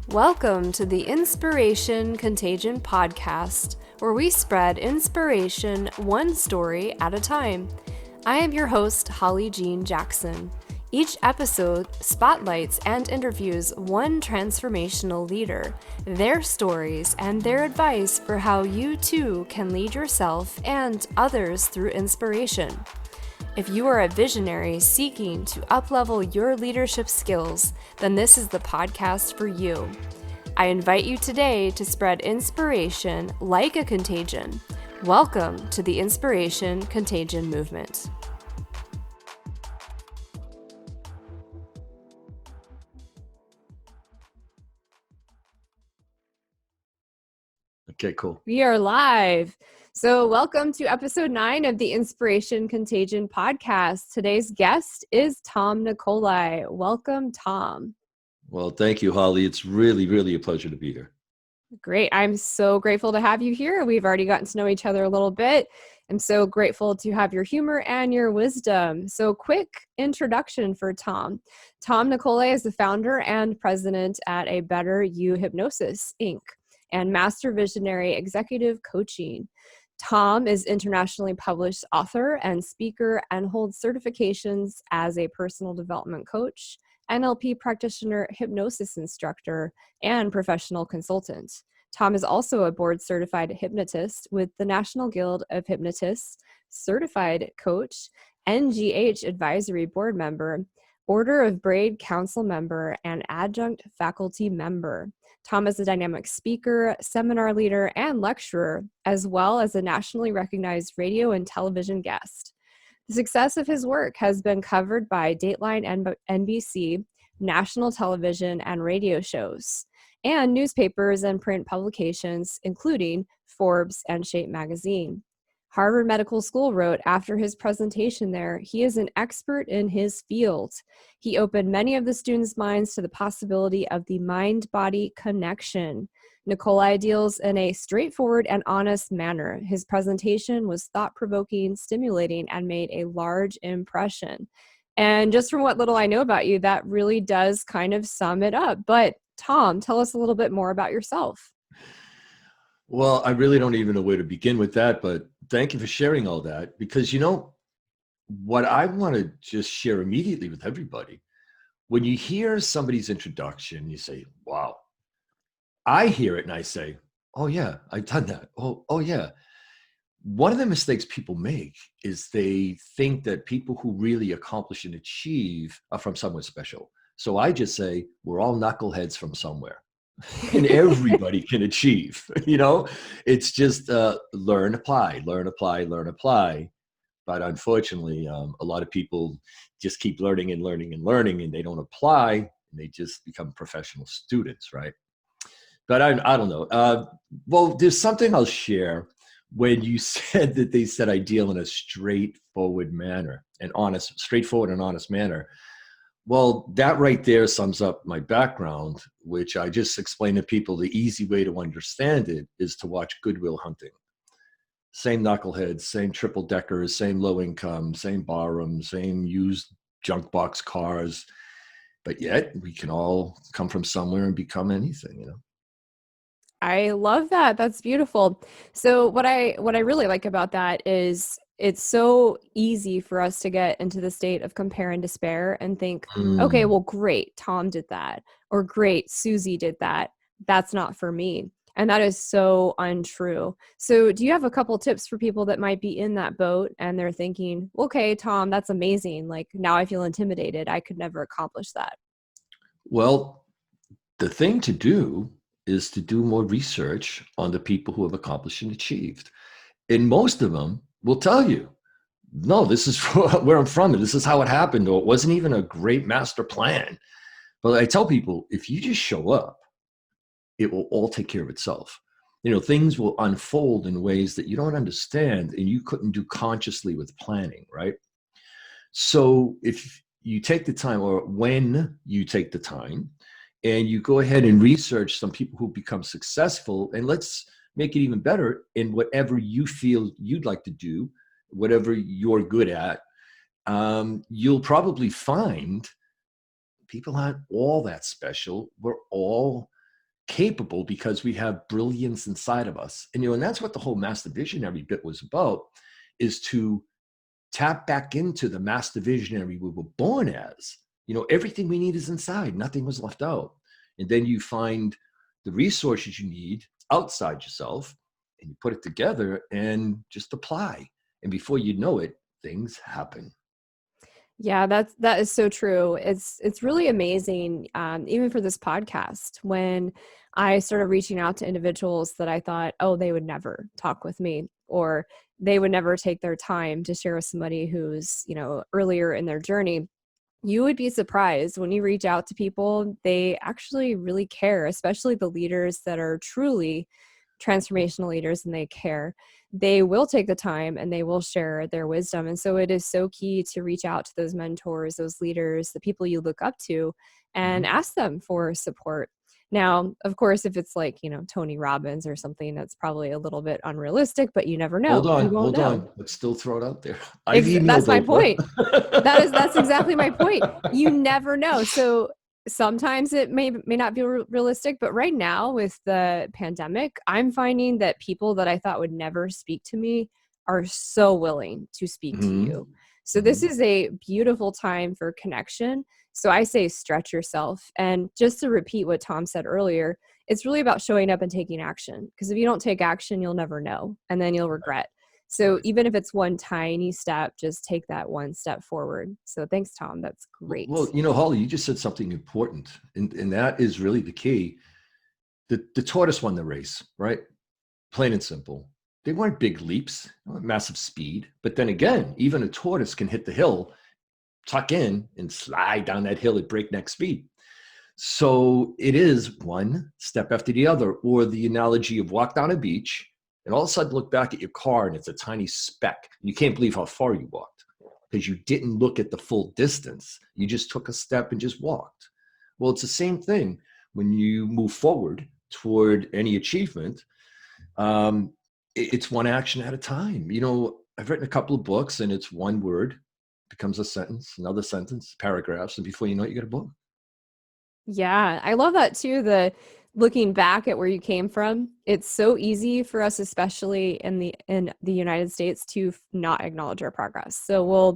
Welcome to the Inspiration Contagion podcast, where we spread inspiration one story at a time. I am your host, Holly Jean Jackson. Each episode spotlights and interviews one transformational leader, their stories, and their advice for how you too can lead yourself and others through inspiration. If you are a visionary seeking to uplevel your leadership skills, then this is the podcast for you. I invite you today to spread inspiration like a contagion. Welcome to the Inspiration Contagion movement. Okay, cool. We are live. So welcome to episode 9 of the Inspiration Contagion podcast. Today's guest is Tom Nicoli. Welcome, Tom. Well, thank you, Holly. It's really a pleasure to be here. Great. I'm so grateful to have you here. We've already gotten to know each other a little bit. I'm so grateful to have your humor and your wisdom. So quick introduction for Tom. Tom Nicoli is the founder and president at A Better You Hypnosis, Inc. and Master Visionary Executive Coaching. Tom is internationally published author and speaker and holds certifications as a personal development coach, NLP Practitioner, Hypnosis Instructor, and professional consultant. Tom is also a Board Certified Hypnotist with the National Guild of Hypnotists, Certified Coach, NGH Advisory Board Member, Order of Braid Council Member, and Adjunct Faculty Member. Tom is a dynamic speaker, seminar leader, and lecturer, as well as a nationally recognized radio and television guest. The success of his work has been covered by Dateline NBC, national television and radio shows, and newspapers and print publications, including Forbes and Shape magazine. Harvard Medical School wrote after his presentation there, he is an expert in his field. He opened many of the students' minds to the possibility of the mind-body connection. Nicoli deals in a straightforward and honest manner. His presentation was thought-provoking, stimulating, and made a large impression. And just from what little I know about you, that really does kind of sum it up. But Tom, tell us a little bit more about yourself. Well, I really don't even know where to begin with that, but thank you for sharing all that, because what I want to just share immediately with everybody, when you hear somebody's introduction, you say, wow. I hear it and I say, oh yeah, I've done that. Oh yeah. One of the mistakes people make is they think that people who really accomplish and achieve are from somewhere special. So I just say, we're all knuckleheads from somewhere. And everybody can achieve, it's just learn, apply. But unfortunately, a lot of people just keep learning, and they don't apply, and they just become professional students, right? But I don't know. Well, there's something I'll share. When you said that they said I deal in a straightforward and honest manner. Well, that right there sums up my background, which I just explain to people. The easy way to understand it is to watch Good Will Hunting. Same knuckleheads, same triple deckers, same low income, same barroom, same used junk box cars. But yet we can all come from somewhere and become anything, I love that. That's beautiful. So what I really like about that is it's so easy for us to get into the state of compare and despair and think, okay, well, great, Tom did that, or great, Susie did that. That's not for me. And that is so untrue. So do you have a couple tips for people that might be in that boat and they're thinking, okay, Tom, that's amazing. Like, now I feel intimidated. I could never accomplish that. Well, the thing to do is to do more research on the people who have accomplished and achieved. And most of them will tell you, no, this is where I'm from. This is how it happened. Or it wasn't even a great master plan. But I tell people, if you just show up, it will all take care of itself. Things will unfold in ways that you don't understand and you couldn't do consciously with planning, right? So if you take the time, or when you take the time, and you go ahead and research some people who become successful, and let's make it even better in whatever you feel you'd like to do, whatever you're good at, you'll probably find people aren't all that special. We're all capable because we have brilliance inside of us. And, and that's what the whole Master Visionary bit was about, is to tap back into the Master Visionary we were born as. Everything we need is inside. Nothing was left out. And then you find the resources you need outside yourself, and you put it together and just apply. And before you know it, things happen. Yeah, that is so true. It's really amazing, even for this podcast, when I started reaching out to individuals that I thought, oh, they would never talk with me, or they would never take their time to share with somebody who's, earlier in their journey. You would be surprised when you reach out to people, they actually really care, especially the leaders that are truly transformational leaders and they care. They will take the time and they will share their wisdom. And so it is so key to reach out to those mentors, those leaders, the people you look up to, and ask them for support. Now, of course, if it's like, Tony Robbins or something, that's probably a little bit unrealistic, but you never know. Hold on. Let's still throw it out there. I've emailed That's my point. Oprah. That's exactly my point. You never know. So sometimes it may not be realistic, but right now with the pandemic, I'm finding that people that I thought would never speak to me are so willing to speak to you. So this is a beautiful time for connection. So I say stretch yourself. And just to repeat what Tom said earlier, it's really about showing up and taking action. Because if you don't take action, you'll never know. And then you'll regret. So even if it's one tiny step, just take that one step forward. So thanks, Tom. That's great. Well, Holly, you just said something important. And that is really the key. The tortoise won the race, right? Plain and simple. They weren't big leaps, massive speed. But then again, even a tortoise can hit the hill, tuck in, and slide down that hill at breakneck speed. So it is one step after the other. Or the analogy of walk down a beach and all of a sudden look back at your car and it's a tiny speck. You can't believe how far you walked because you didn't look at the full distance. You just took a step and just walked. Well, it's the same thing when you move forward toward any achievement. It's one action at a time. I've written a couple of books and it's one word becomes a sentence, another sentence, paragraphs. And before you know it, you get a book. Yeah, I love that too. The looking back at where you came from, it's so easy for us, especially in the United States, to not acknowledge our progress. So we'll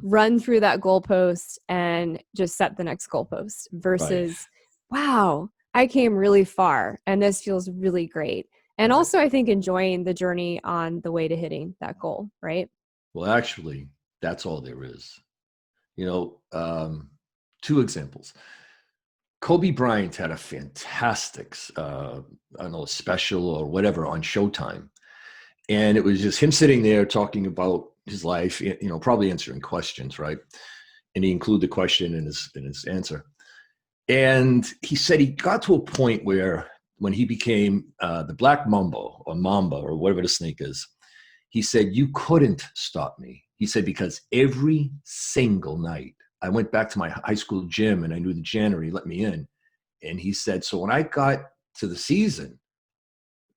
run through that goalpost and just set the next goalpost versus, wow, I came really far and this feels really great. And also, I think enjoying the journey on the way to hitting that goal, right? Well, actually, that's all there is. Two examples. Kobe Bryant had a fantastic, special or whatever on Showtime. And it was just him sitting there talking about his life, probably answering questions, right? And he included the question in his answer. And he said he got to a point where when he became the Black Mamba or whatever the snake is, he said, you couldn't stop me. He said, because every single night, I went back to my high school gym and I knew the janitor, he let me in. And he said, so when I got to the season,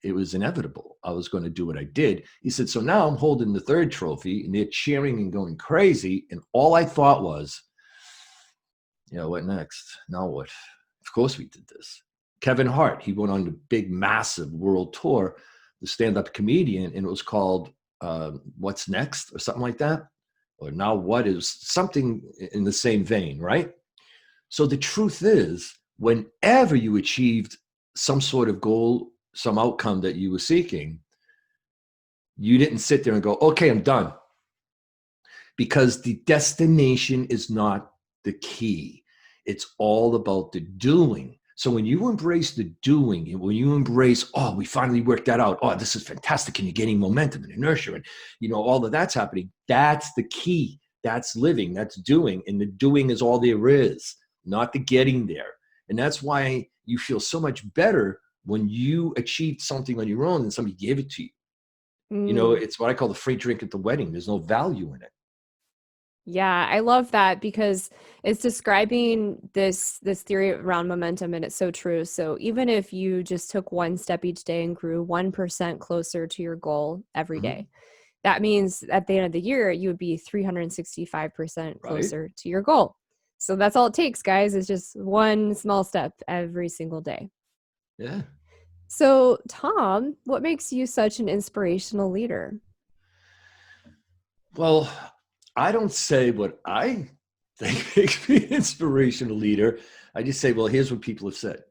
it was inevitable. I was going to do what I did. He said, so now I'm holding the third trophy and they're cheering and going crazy. And all I thought was, what next? Now what? Of course we did this. Kevin Hart, he went on the big, massive world tour, the stand-up comedian, and it was called What's Next or something like that. Or now what is something in the same vein, right? So the truth is, whenever you achieved some sort of goal, some outcome that you were seeking, you didn't sit there and go, okay, I'm done. Because the destination is not the key. It's all about the doing. So when you embrace the doing, and when you embrace, oh, we finally worked that out. Oh, this is fantastic. And you're getting momentum and inertia and, all of that's happening. That's the key. That's living. That's doing. And the doing is all there is, not the getting there. And that's why you feel so much better when you achieved something on your own and somebody gave it to you. It's what I call the free drink at the wedding. There's no value in it. Yeah, I love that because it's describing this theory around momentum, and it's so true. So even if you just took one step each day and grew 1% closer to your goal every day, that means at the end of the year, you would be 365% closer to your goal. So that's all it takes, guys, is just one small step every single day. Yeah. So, Tom, what makes you such an inspirational leader? Well, I don't say what I think makes me an inspirational leader. I just say, well, here's what people have said.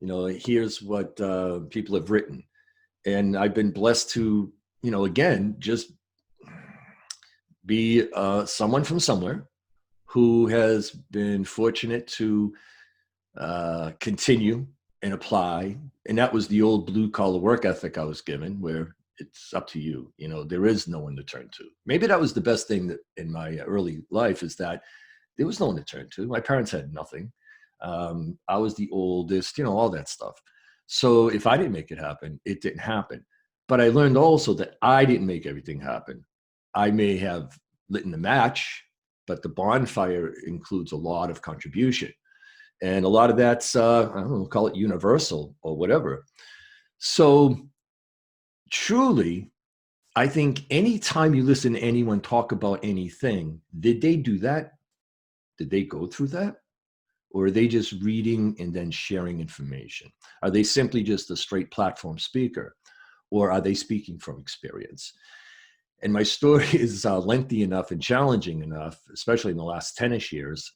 Here's what people have written. And I've been blessed to, again, just be someone from somewhere who has been fortunate to continue and apply. And that was the old blue collar work ethic I was given, where it's up to you. There is no one to turn to. Maybe that was the best thing that in my early life, is that there was no one to turn to. My parents had nothing. I was the oldest, all that stuff. So if I didn't make it happen, it didn't happen. But I learned also that I didn't make everything happen. I may have lit the match, but the bonfire includes a lot of contribution. And a lot of that's, I don't know, call it universal or whatever. So truly, I think anytime you listen to anyone talk about anything, did they do that? Did they go through that? Or are they just reading and then sharing information? Are they simply just a straight platform speaker? Or are they speaking from experience? And my story is lengthy enough and challenging enough, especially in the last 10-ish years,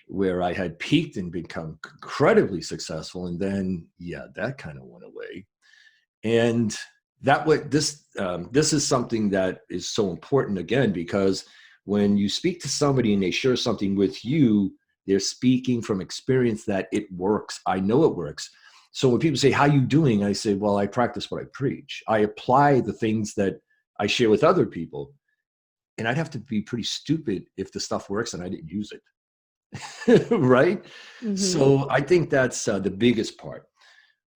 where I had peaked and become incredibly successful. And then, that kind of went away. And this is something that is so important, again, because when you speak to somebody and they share something with you, they're speaking from experience that it works. I know it works. So when people say, how you doing? I say, well, I practice what I preach. I apply the things that I share with other people. And I'd have to be pretty stupid if the stuff works and I didn't use it. Right? Mm-hmm. So I think that's the biggest part.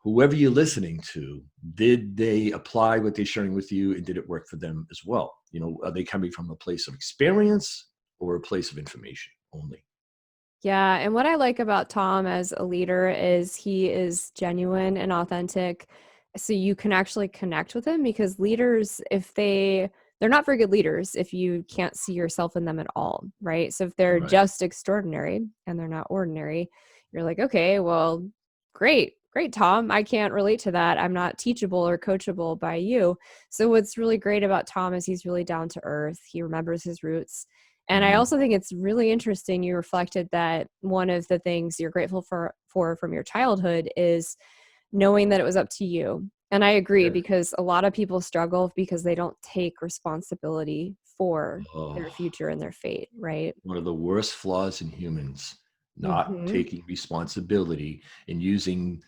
Whoever you're listening to, did they apply what they're sharing with you, and did it work for them as well? Are they coming from a place of experience or a place of information only? Yeah. And what I like about Tom as a leader is he is genuine and authentic. So you can actually connect with him, because leaders, if they're not very good leaders if you can't see yourself in them at all, right? So if they're Right. just extraordinary and they're not ordinary, you're like, okay, well, great, great, Tom. I can't relate to that. I'm not teachable or coachable by you. So what's really great about Tom is he's really down to earth. He remembers his roots. And I Mhm. also think it's really interesting you reflected that one of the things you're grateful for from your childhood is knowing that it was up to you. And I agree, Yeah. because a lot of people struggle because they don't take responsibility for their Oh, future and their fate, right? one of the worst flaws in humans, not Hmm. taking responsibility and using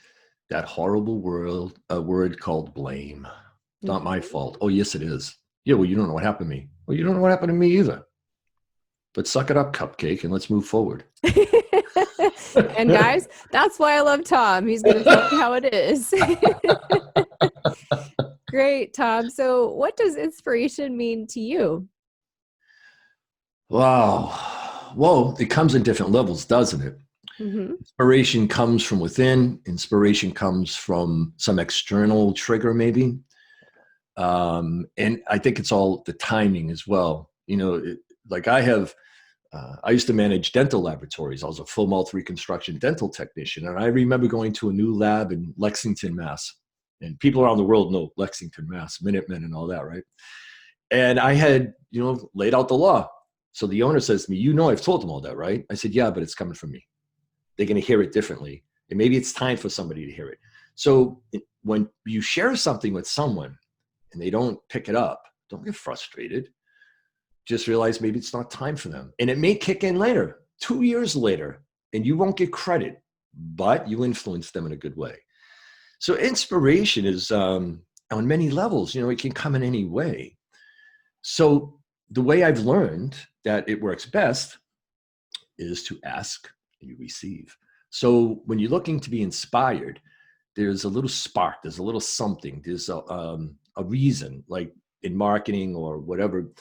that horrible word called blame. It's not my Hmm. fault. Oh, yes, it is. Yeah, well, you don't know what happened to me. Well, you don't know what happened to me either. But suck it up, cupcake, and let's move forward. And guys, that's why I love Tom. He's going to tell me how it is. Great, Tom. So, what does inspiration mean to you? Wow. Well, it comes in different levels, doesn't it? Hmm. Inspiration comes from within. Inspiration comes from some external trigger, maybe. And I think it's all the timing as well. Like I used to manage dental laboratories. I was a full mouth reconstruction dental technician. And I remember going to a new lab in Lexington, Mass. And people around the world know Lexington, Mass, Minutemen and all that, right? And I had, laid out the law. So the owner says to me, I've told them all that, right? I said, yeah, but it's coming from me. They're going to hear it differently. And maybe it's time for somebody to hear it. So when you share something with someone and they don't pick it up, don't get frustrated. Just realize maybe it's not time for them. And it may kick in later, 2 years later, and you won't get credit, but you influence them in a good way. So inspiration is on many levels, it can come in any way. So the way I've learned that it works best is to ask and you receive. So when you're looking to be inspired, there's a little spark, there's a little something, there's a reason, like in marketing or whatever,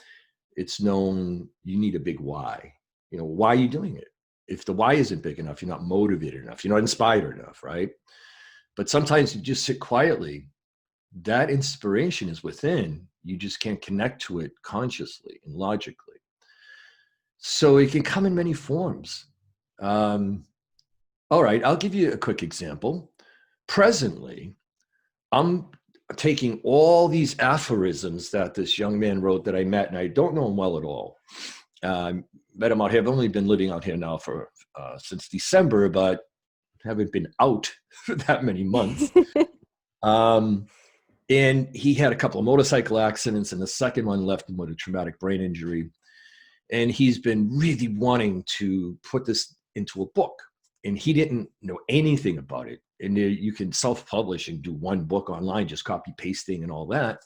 it's known you need a big why. Why are you doing it? If the why isn't big enough, you're not motivated enough, you're not inspired enough, right? But sometimes you just sit quietly. That inspiration is within. You just can't connect to it consciously and logically. So it can come in many forms. Um, all right, I'll give you a quick example. presently, I'm taking all these aphorisms that this young man wrote that I met, and I don't know him well at all. Met him out here. I've only been living out here now for since December, but haven't been out for that many months. And he had a couple of motorcycle accidents, and the second one left him with a traumatic brain injury. And he's been really wanting to put this into a book, and he didn't know anything about it. And you can self-publish and do one book online, just copy pasting and all that.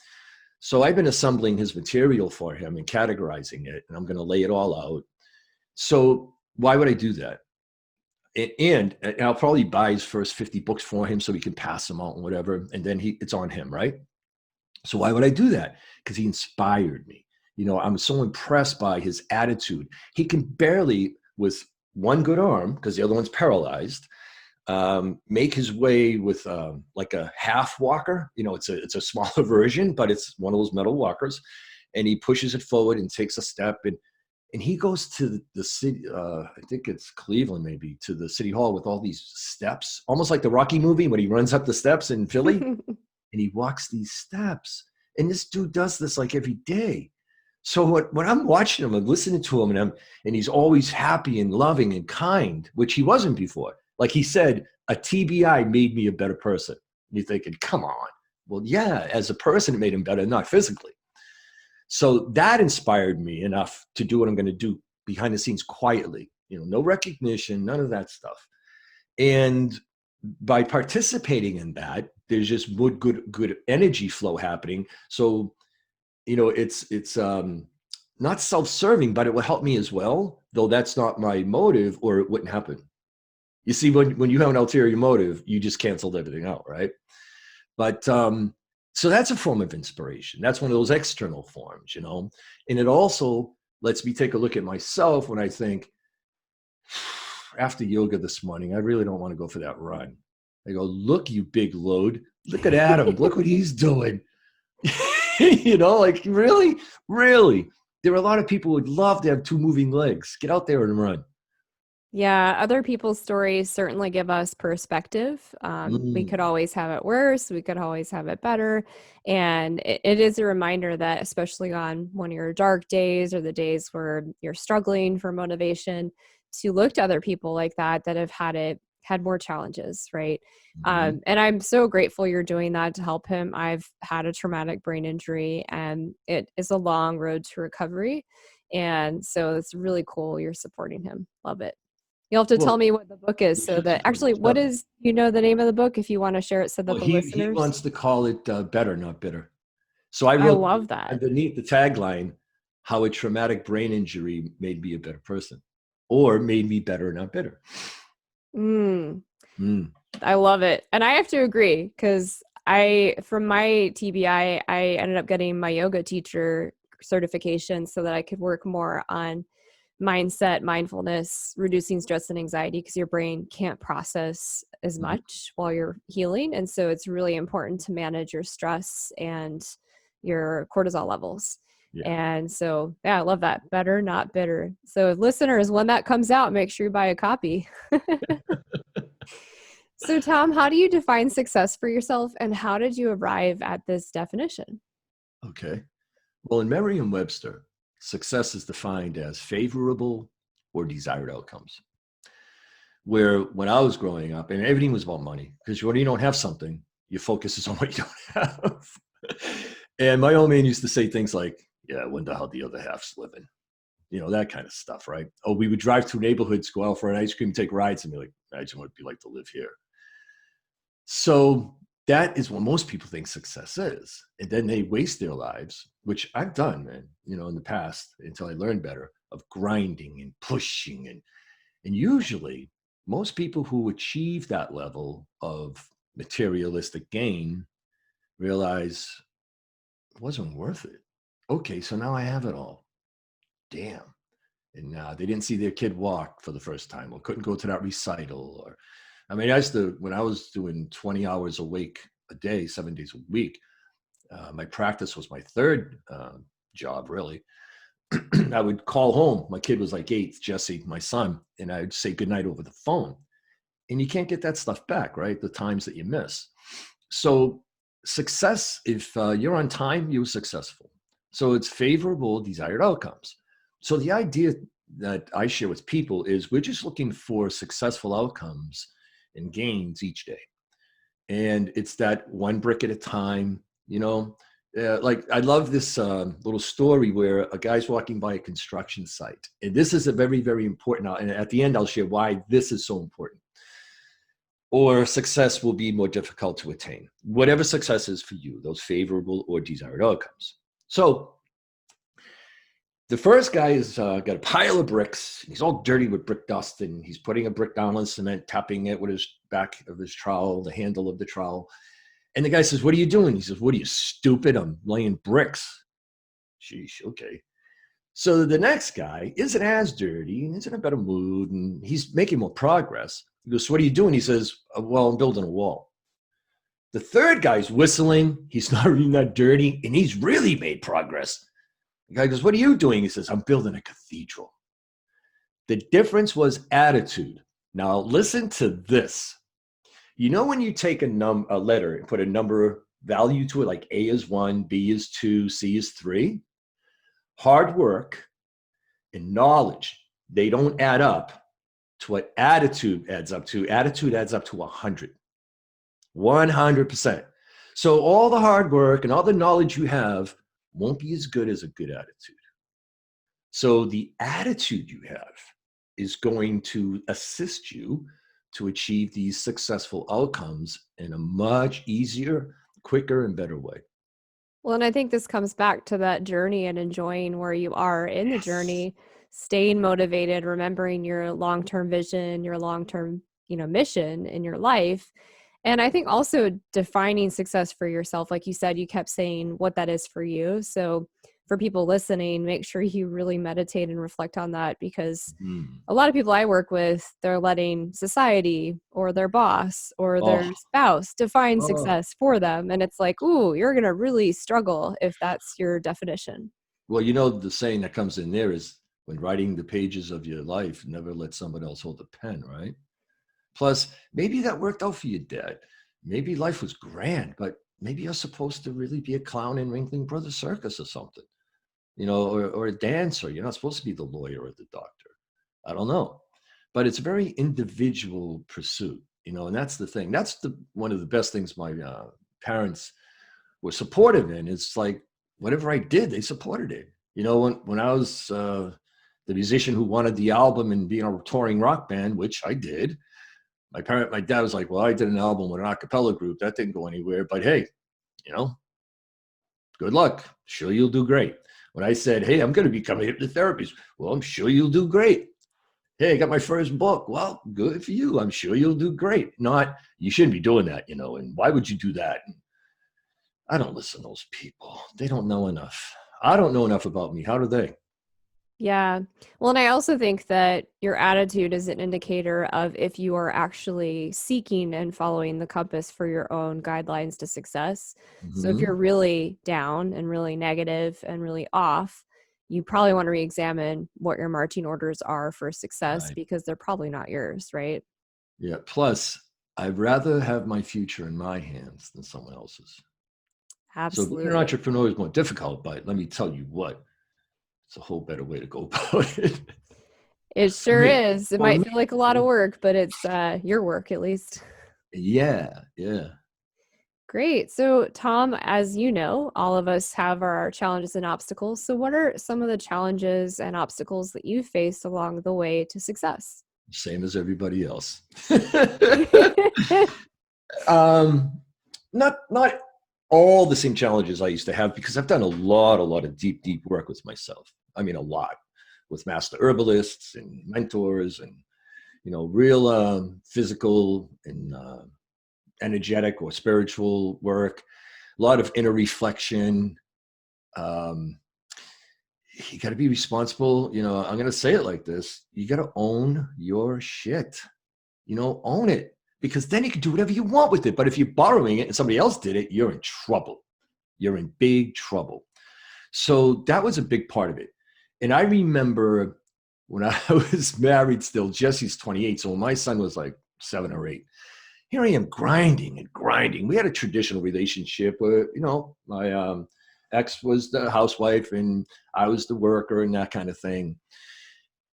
So I've been assembling his material for him and categorizing it, and I'm going to lay it all out. So why would I do that? And I'll probably buy his first 50 books for him so he can pass them out and whatever. And then it's on him, right? So why would I do that? Because he inspired me. You know, I'm so impressed by his attitude. He can barely, with one good arm, because the other one's paralyzed, make his way with like a half walker. You know, it's a smaller version, but it's one of those metal walkers. And he pushes it forward and takes a step. And he goes to the city, I think it's Cleveland maybe, to the city hall with all these steps, almost like the Rocky movie when he runs up the steps in Philly. And he walks these steps. And this dude does this like every day. So when I'm watching him and listening to him, and he's always happy and loving and kind, which he wasn't before. Like he said, a TBI made me a better person. And you're thinking, come on. Well, yeah, as a person, it made him better, not physically. So that inspired me enough to do what I'm going to do behind the scenes quietly. You know, no recognition, none of that stuff. And by participating in that, there's just good energy flow happening. So, you know, it's not self-serving, but it will help me as well, though that's not my motive, or it wouldn't happen. You see, when you have an ulterior motive, you just canceled everything out, right? But so that's a form of inspiration. That's one of those external forms, you know. And it also lets me take a look at myself when I think, after yoga this morning, I really don't want to go for that run. I go, look, you big load. Look at Adam. Look what he's doing. You know, like really, really. There are a lot of people who would love to have two moving legs. Get out there and run. Yeah, other people's stories certainly give us perspective. We could always have it worse. We could always have it better. And it is a reminder that, especially on one of your dark days or the days where you're struggling for motivation, to look to other people like that have had more challenges, right? Mm-hmm. And I'm so grateful you're doing that to help him. I've had a traumatic brain injury, and it is a long road to recovery. And so it's really cool you're supporting him. Love it. You'll have to tell Well, me what the book is, so that actually, what is, the name of the book, if you want to share it so that well, the he listeners. wants to call it Better, Not Bitter. So I I wrote love that. underneath the tagline, how a traumatic brain injury made me a better person, or made me better, not bitter. I love it. And I have to agree, because from my TBI, I ended up getting my yoga teacher certification so that I could work more on mindset, mindfulness, reducing stress and anxiety, because your brain can't process as much while you're healing. And so it's really important to manage your stress and your cortisol levels. Yeah. And so, yeah, I love that. Better, not bitter. So listeners, when that comes out, make sure you buy a copy. So Tom, how do you define success for yourself, and how did you arrive at this definition? Okay. Well, in Merriam-Webster, success is defined as favorable or desired outcomes. Where when I was growing up, and everything was about money, because when you don't have something, your focus is on what you don't have. And my old man used to say things like, yeah, I wonder how the other half's living. You know, that kind of stuff, right? Oh, we would drive through neighborhoods, go out for an ice cream, take rides, and be like, imagine what it'd be like to live here. So that is what most people think success is. And then they waste their lives, which I've done, man, you know, in the past, until I learned better, of grinding and pushing. And usually most people who achieve that level of materialistic gain realize it wasn't worth it. Okay, so now I have it all. Damn. And they didn't see their kid walk for the first time, or couldn't go to that recital. Or, I mean, when I was doing 20 hours a week a day, 7 days a week, my practice was my third job, really. I would call home. My kid was like 8, Jesse, my son, and I'd say goodnight over the phone. and you can't get that stuff back, right? The times that you miss. So success, if you're on time, you're successful. So it's favorable desired outcomes. So the idea that I share with people is we're just looking for successful outcomes and gains each day. And it's that one brick at a time, like I love this little story where a guy's walking by a construction site. And this is a very, very important. And at the end, I'll share why this is so important. Or success will be more difficult to attain. Whatever success is for you, those favorable or desired outcomes. So the first guy has got a pile of bricks. He's all dirty with brick dust, and he's putting a brick down on cement, tapping it with his back of his trowel, the handle of the trowel. And the guy says, "What are you doing?" He says, "What are you, stupid? I'm laying bricks." Sheesh, okay. So the next guy isn't as dirty and is in a better mood, and he's making more progress. He goes, "So what are you doing?" He says, "Well, I'm building a wall." The third guy's whistling. He's not even that dirty, and he's really made progress. The guy goes, "What are you doing?" He says, "I'm building a cathedral." The difference was attitude. Now listen to this. You know when you take a letter and put a number value to it, like A is 1, B is 2, C is 3? Hard work and knowledge, they don't add up to what attitude adds up to. Attitude adds up to 100. 100%. So all the hard work and all the knowledge you have won't be as good as a good attitude. So the attitude you have is going to assist you to achieve these successful outcomes in a much easier, quicker, and better way. Well, and I think this comes back to that journey and enjoying where you are in the journey, staying motivated, remembering your long-term vision, your long-term, mission in your life. And I think also defining success for yourself. Like you said, you kept saying what that is for you. So for people listening, make sure you really meditate and reflect on that, because a lot of people I work with, they're letting society or their boss or their spouse define success for them. And it's like, ooh, you're going to really struggle if that's your definition. Well, the saying that comes in there is, when writing the pages of your life, never let somebody else hold the pen, right? Plus, maybe that worked out for you, Dad. Maybe life was grand, but maybe you're supposed to really be a clown in Ringling Brothers Circus or something, or a dancer. You're not supposed to be the lawyer or the doctor. I don't know. But it's a very individual pursuit, and that's the thing. That's one of the best things my parents were supportive in. It's like whatever I did, they supported it. When I was the musician who wanted the album and be in a touring rock band, which I did, my dad was like, "Well, I did an album with an a cappella group. That didn't go anywhere. But hey, good luck. Sure, you'll do great." When I said, "Hey, I'm going to become a hypnotherapist," "Well, I'm sure you'll do great." "Hey, I got my first book." "Well, good for you. I'm sure you'll do great." Not, "You shouldn't be doing that, and why would you do that?" And I don't listen to those people. They don't know enough. I don't know enough about me. How do they? Yeah. Well, and I also think that your attitude is an indicator of if you are actually seeking and following the compass for your own guidelines to success. So if you're really down and really negative and really off, you probably want to re-examine what your marching orders are for success, Right. because they're probably not yours, right? Yeah. Plus, I'd rather have my future in my hands than someone else's. So being an Absolutely. entrepreneur is more difficult, but let me tell you what, it's a whole better way to go about it. It For sure me. is. It For might me. feel like a lot of work, but it's your work at least. Yeah. Yeah. Great. So, Tom, as you know, all of us have our challenges and obstacles. So, what are some of the challenges and obstacles that you faced along the way to success? Same as everybody else. Yeah. Not all the same challenges I used to have, because I've done a lot of deep work with myself. I mean, a lot, with master herbalists and mentors and, real physical and energetic or spiritual work, a lot of inner reflection. Um, you got to be responsible. I'm going to say it like this. You got to own your shit, own it, because then you can do whatever you want with it. But if you're borrowing it and somebody else did it, you're in trouble. You're in big trouble. So that was a big part of it. And I remember when I was married still, Jesse's 28. So when my son was like 7 or 8. Here I am grinding and grinding. We had a traditional relationship where, my ex was the housewife and I was the worker and that kind of thing.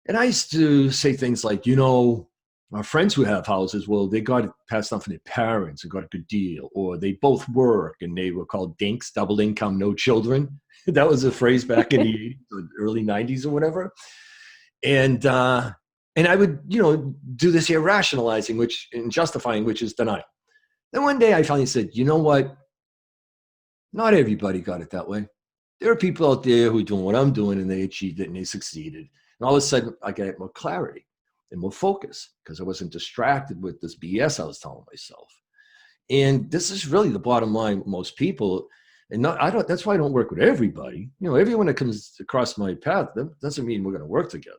And I used to say things like, our friends who have houses, well, they got it passed on from their parents and got a good deal, or they both work and they were called dinks, double income, no children. That was a phrase back in the 80s or early 90s or whatever. And I would, do this here rationalizing, and justifying, which is denial. Then one day I finally said, you know what? Not everybody got it that way. There are people out there who are doing what I'm doing and they achieved it and they succeeded. And all of a sudden I get more clarity and more focus because I wasn't distracted with this BS I was telling myself. And this is really the bottom line with most people. And that's why I don't work with everybody. Everyone that comes across my path, that doesn't mean we're going to work together.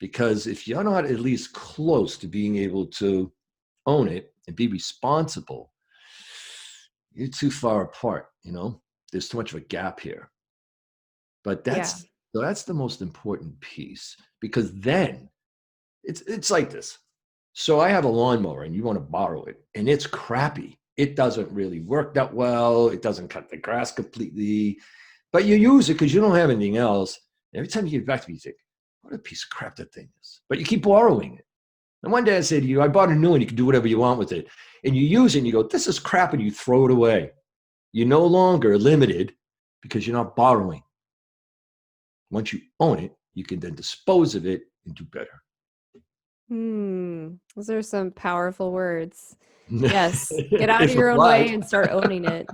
Because if you're not at least close to being able to own it and be responsible, you're too far apart, There's too much of a gap here. But that's the most important piece, because then it's like this. So I have a lawnmower and you want to borrow it and it's crappy. It doesn't really work that well. It doesn't cut the grass completely, but you use it because you don't have anything else. Every time you get back to me, you think, what a piece of crap that thing is. But you keep borrowing it. And one day I said to you, I bought a new one. You can do whatever you want with it. And you use it and you go, this is crap, and you throw it away. You're no longer limited because you're not borrowing. Once you own it, you can then dispose of it and do better. Those are some powerful words. Yes. Get out of If your own applied. way and start owning it.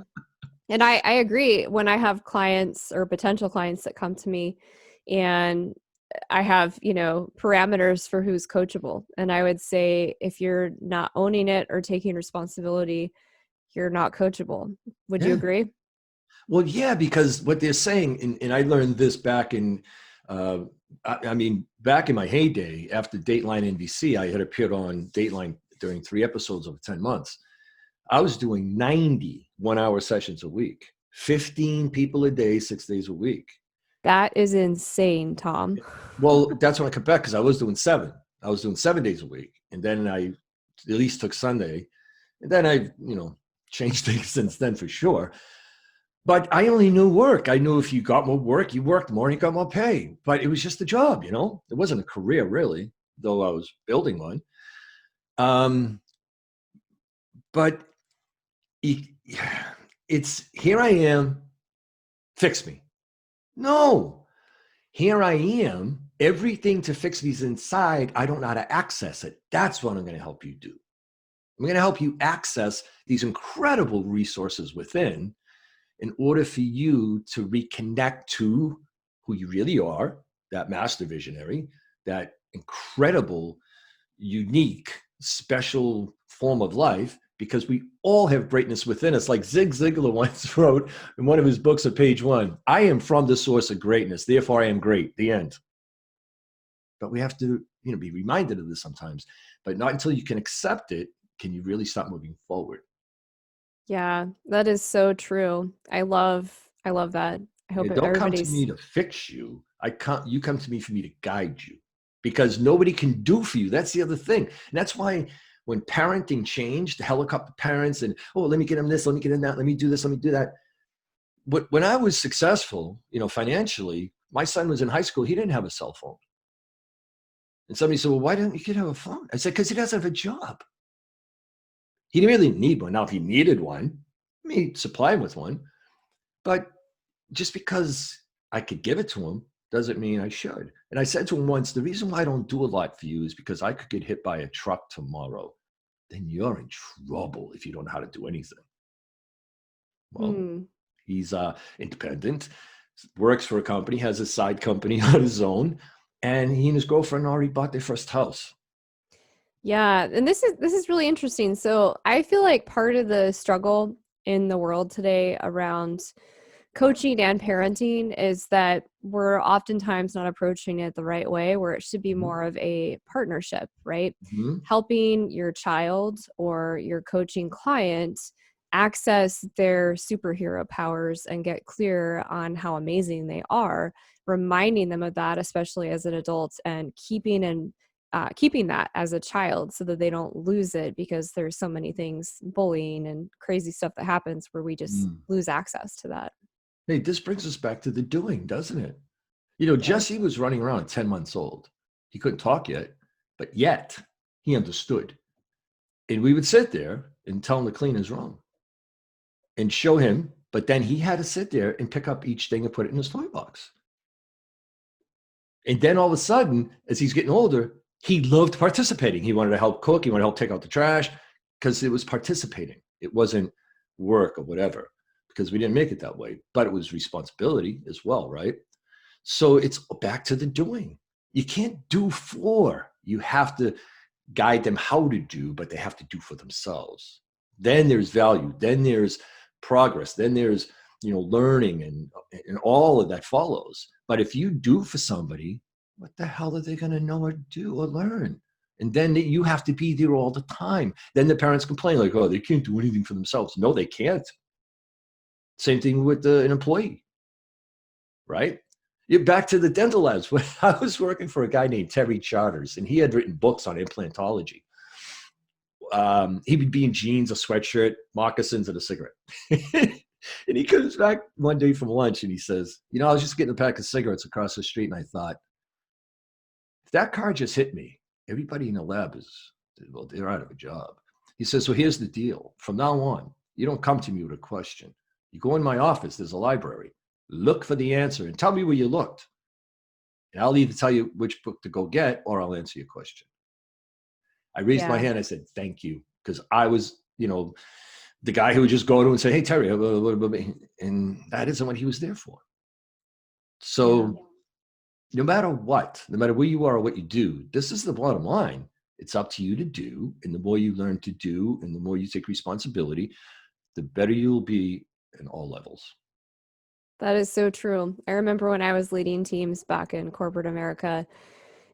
And I agree. When I have clients or potential clients that come to me and I have, parameters for who's coachable. And I would say if you're not owning it or taking responsibility, you're not coachable. Would you agree? Well, yeah, because what they're saying, and I learned this back in, back in my heyday, after Dateline NBC, I had appeared on Dateline during 3 episodes over 10 months. I was doing 90 one-hour sessions a week, 15 people a day, 6 days a week. That is insane, Tom. Well, that's when I cut back because I was doing 7. I was doing 7 days a week. And then I at least took Sunday. And then I, changed things since then for sure. But I only knew work. I knew if you got more work, you worked more and you got more pay. But it was just a job, It wasn't a career really, though I was building one. But it's here I am, fix me. No, here I am. Everything to fix me is inside. I don't know how to access it. That's what I'm going to help you do. I'm going to help you access these incredible resources within in order for you to reconnect to who you really are, that master visionary, that incredible, unique, special form of life, because we all have greatness within us. Like Zig Ziglar once wrote in one of his books at page 1, I am from the source of greatness, therefore I am great, the end. But we have to, be reminded of this sometimes, but not until you can accept it, can you really start moving forward. Yeah, that is so true. I love that. I hope Don't come to everybody's me to fix you. You come to me for me to guide you, because nobody can do for you. That's the other thing. And that's why when parenting changed, the helicopter parents and, let me get him this, let me get him that, let me do this, let me do that. But when I was successful, financially, my son was in high school. He didn't have a cell phone. And somebody said, well, why didn't your kid have a phone? I said, because he doesn't have a job. He didn't really need one. Now, if he needed one, I mean, he'd supply him with one. But just because I could give it to him doesn't mean I should. And I said to him once, the reason why I don't do a lot for you is because I could get hit by a truck tomorrow. Then you're in trouble if you don't know how to do anything. Well, he's independent, works for a company, has a side company on his own, and he and his girlfriend already bought their first house. Yeah, and this is really interesting. So I feel like part of the struggle in the world today around coaching and parenting is that we're oftentimes not approaching it the right way, where it should be more of a partnership, right? Mm-hmm. Helping your child or your coaching client access their superhero powers and get clear on how amazing they are, reminding them of that, especially as an adult, and keeping and keeping that as a child so that they don't lose it, because there's so many things, bullying and crazy stuff that happens where we just Mm. lose access to that. Hey, this brings us back to the doing, doesn't it? You know, Yes. Jesse was running around at 10 months old. He couldn't talk yet, but yet he understood. And we would sit there and tell him to clean his room and show him, but then he had to sit there and pick up each thing and put it in his toy box. And then all of a sudden, as he's getting older, he loved participating. He wanted to help cook. He wanted to help take out the trash because it was participating. It wasn't work or whatever, because we didn't make it that way, but it was responsibility as well, right? So it's back to the doing. You can't do for. You have to guide them how to do, but they have to do for themselves. Then there's value. Then there's progress. Then there's, learning and all of that follows. But if you do for somebody, what the hell are they going to know or do or learn? And then you have to be there all the time. Then the parents complain like, oh, they can't do anything for themselves. No, they can't. Same thing with an employee, right? You're back to the dental labs. When I was working for a guy named Terry Charters, and he had written books on implantology. He would be in jeans, a sweatshirt, moccasins, and a cigarette. And he comes back one day from lunch and he says, I was just getting a pack of cigarettes across the street, and I thought, if that car just hit me, everybody in the lab they're out of a job. He says, so here's the deal. From now on, you don't come to me with a question. You go in my office, there's a library. Look for the answer and tell me where you looked. And I'll either tell you which book to go get or I'll answer your question. I raised my hand. I said, thank you. Because I was, the guy who would just go to and say, hey, Terry, and that isn't what he was there for. So no matter what, no matter where you are or what you do, this is the bottom line. It's up to you to do. And the more you learn to do and the more you take responsibility, the better you'll be in all levels. That is so true. I remember when I was leading teams back in corporate America,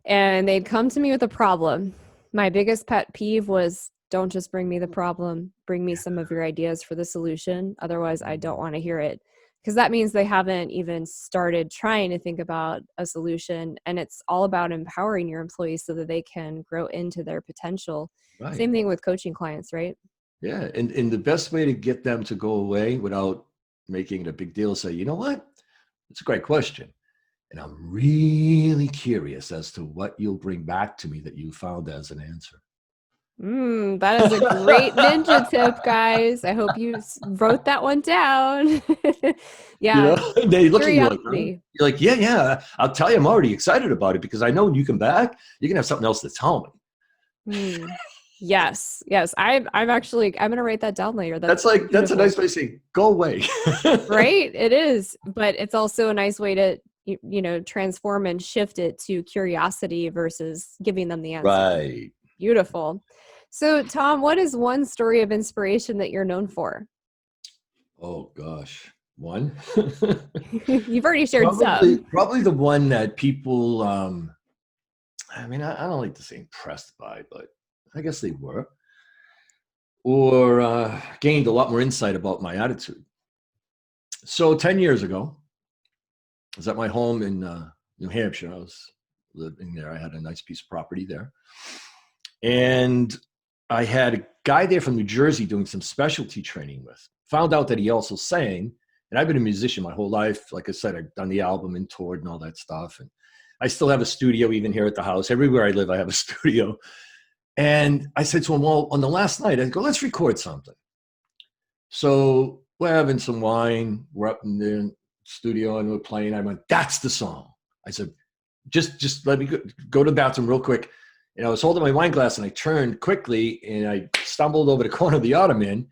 and they'd come to me with a problem. My biggest pet peeve was, don't just bring me the problem, bring me some of your ideas for the solution. Otherwise, I don't want to hear it. Because that means they haven't even started trying to think about a solution. And it's all about empowering your employees so that they can grow into their potential. Right. Same thing with coaching clients, right? Yeah. And the best way to get them to go away without making it a big deal, say, you know what? It's a great question. And I'm really curious as to what you'll bring back to me that you found as an answer. That is a great ninja tip, guys. I hope you wrote that one down. Yeah. They look at you like, Curiosity. huh? You're like, yeah. I'll tell you, I'm already excited about it because I know when you come back, you're going to have something else to tell me. Yes. I'm going to write that down later. That's a nice way to say, go away. Right? It is. But it's also a nice way to, transform and shift it to curiosity versus giving them the answer. Right. Beautiful. So, Tom, what is one story of inspiration that you're known for? Oh, gosh. One? You've already shared some. Probably the one that people, I don't like to say impressed by, but I guess they were, or gained a lot more insight about my attitude. So 10 years ago, I was at my home in New Hampshire. I was living there. I had a nice piece of property there. And I had a guy there from New Jersey doing some specialty training with. Found out that he also sang. And I've been a musician my whole life. Like I said, I've done the album and toured and all that stuff. And I still have a studio even here at the house. Everywhere I live, I have a studio. And I said to him, well, on the last night, I go, let's record something. So we're having some wine. We're up in the studio and we're playing. I went, that's the song. I said, just let me go to the bathroom real quick. And I was holding my wine glass and I turned quickly and I stumbled over the corner of the ottoman